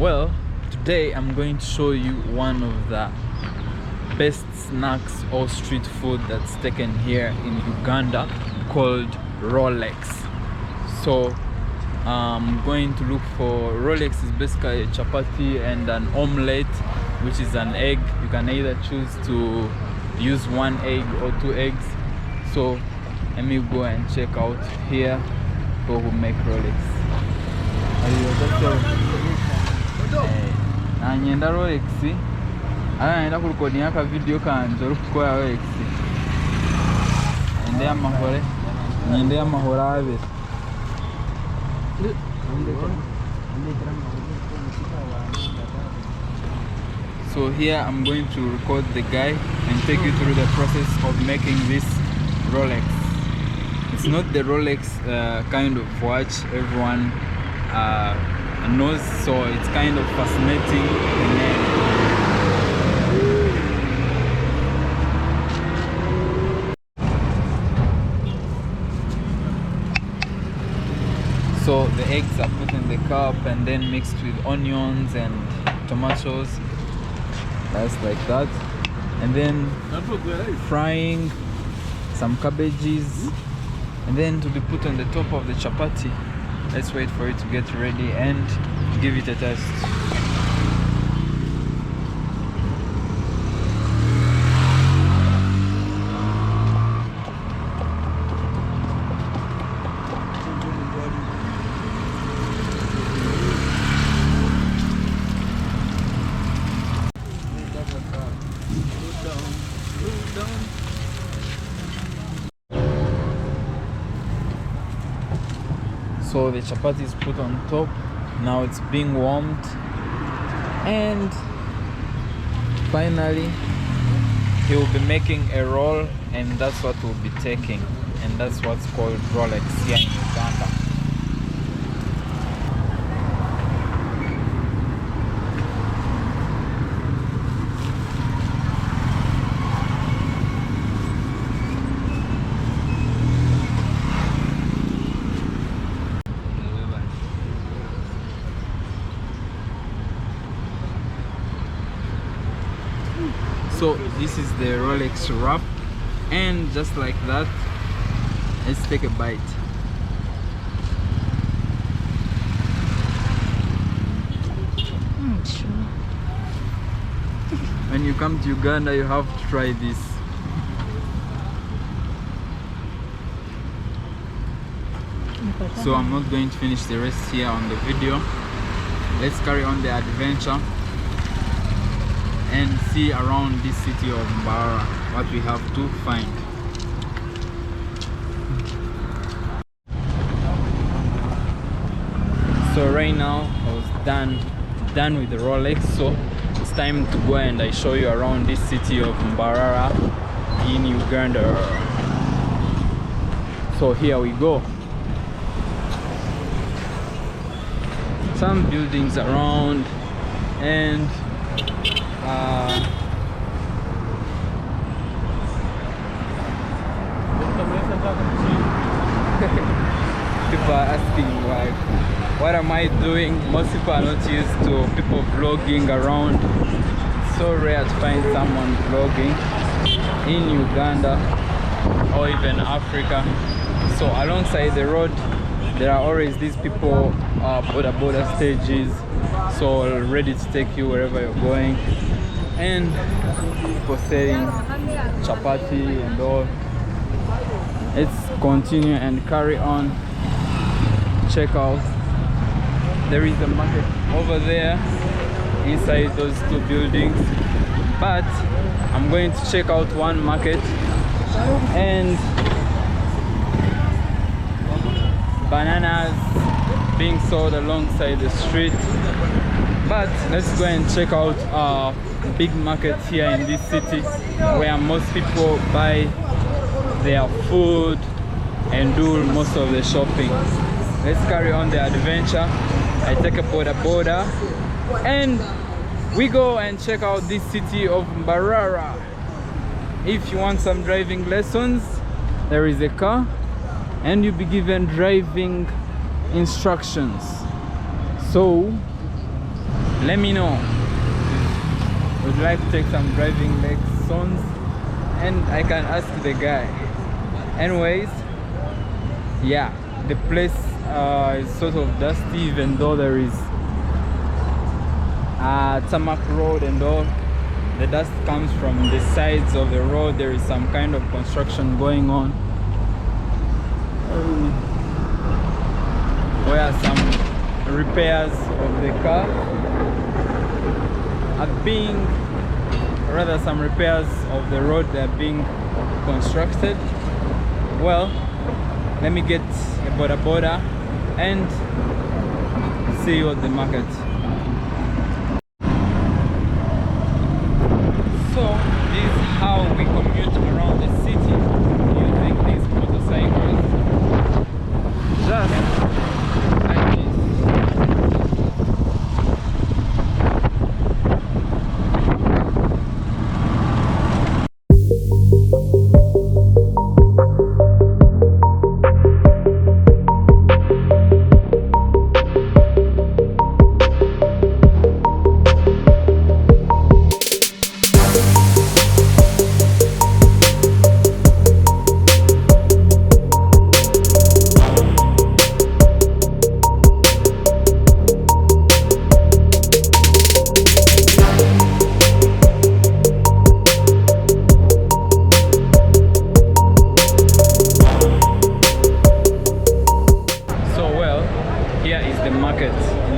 Well, today I'm going to show you one of the best snacks or street food that's taken here in Uganda called Rolex. So I'm going to look for Rolex. Is basically a chapati and an omelette, which is an egg. You can either choose to use one egg or two eggs. So let me go and check out here people who make Rolex. Nanyenda Rolex naenda kurekodinga ka video kanje uri kukora Rolex nyende y'amahoro abiri. So here I'm going to record the guy and take you through the process of making this Rolex. It's not the Rolex kind of watch everyone knows, so it's kind of fascinating. So the eggs are put in the cup and then mixed with onions and tomatoes. That's like that. And then frying some cabbages and then to be put on the top of the chapati. Let's wait for it to get ready and give it a test. So the chapati is put on top. Now it's being warmed, and finally he will be making a roll, and that's what we'll be taking, and that's what's called Rolex here in Uganda. So this is the Rolex wrap, and just like that, let's take a bite. Sure. When you come to Uganda, you have to try this. So I'm not going to finish the rest here on the video. Let's carry on the adventure and see around this city of Mbarara what we have to find. So right now I was done with the Rolex, so it's time to go and I show you around this city of Mbarara in Uganda. So here we go. Some buildings around, and people are asking like, what am I doing? Most people are not used to people vlogging around. It's so rare to find someone vlogging in Uganda or even Africa. So alongside the road there are always these people, border stages, so ready to take you wherever you're going, and people selling chapati and all. Let's continue and carry on. Check out, there is a market over there inside those two buildings, but I'm going to check out one market, and bananas being sold alongside the street. But let's go and check out big markets here in this city where most people buy their food and do most of the shopping. Let's carry on the adventure. I take a border and we go and check out this city of Mbarara. If you want some driving lessons, there is a car and you'll be given driving instructions. So let me know. Would like to take some driving lessons, and I can ask the guy. Anyways, yeah, the place is sort of dusty, even though there is tarmac road and all. The dust comes from the sides of the road. There is some kind of construction going on, where some repairs of the car are being, rather some repairs of the road are being constructed. Well, let me get a boda and see you at the market. So this is how we commute around the city using these motorcycles. Just like this.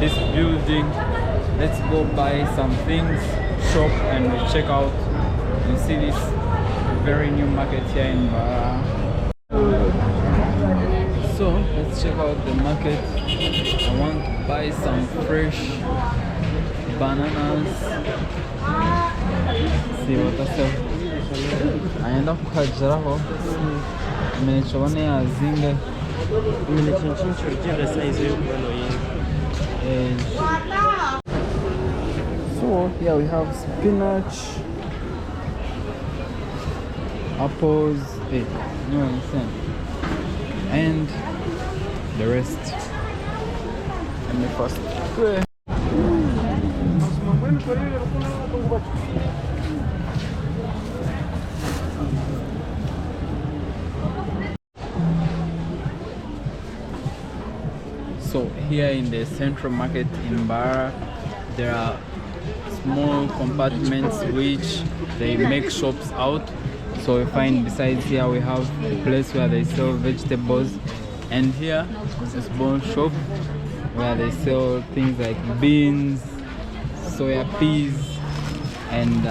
This building, let's go buy some things, shop, and check out. You see this very new market here in Bara. So let's check out the market. I want to buy some fresh bananas. See what I sell. Aenda kukajaraho imechobane yazinga imechinchicho gira size yo. So here we have spinach, apples, and the rest. And the first. So here in the central market in Bara, there are small compartments which they make shops out. So we find besides here we have a place where they sell vegetables, and here is a small shop where they sell things like beans, soya peas, and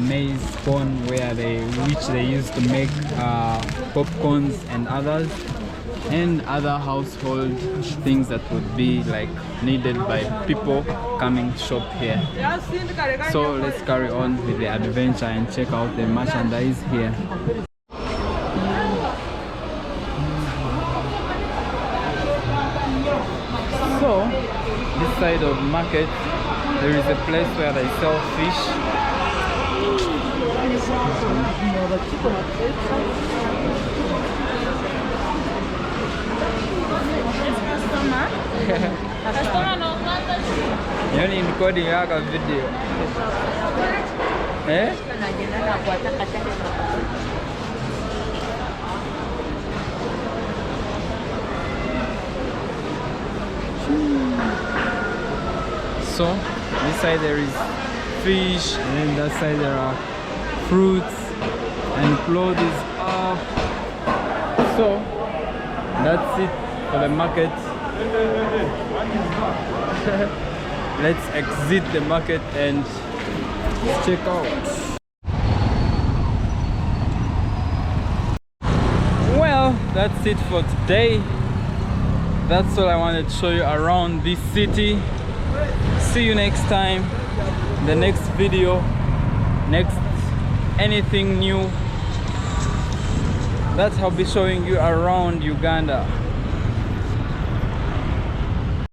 maize corn, which they use to make popcorns and others, and other household things that would be like needed by people coming to shop here. So let's carry on with the adventure and check out the merchandise here. So this side of market, there is a place where they sell fish. You're recording a video. Eh? So this side there is fish, and then that side there are fruits and clothes up. So that's it for the market. Let's exit the market and check out. Well, that's it for today. That's all I wanted to show you around this city. See you next time, the next video, next anything new that I'll be showing you around Uganda.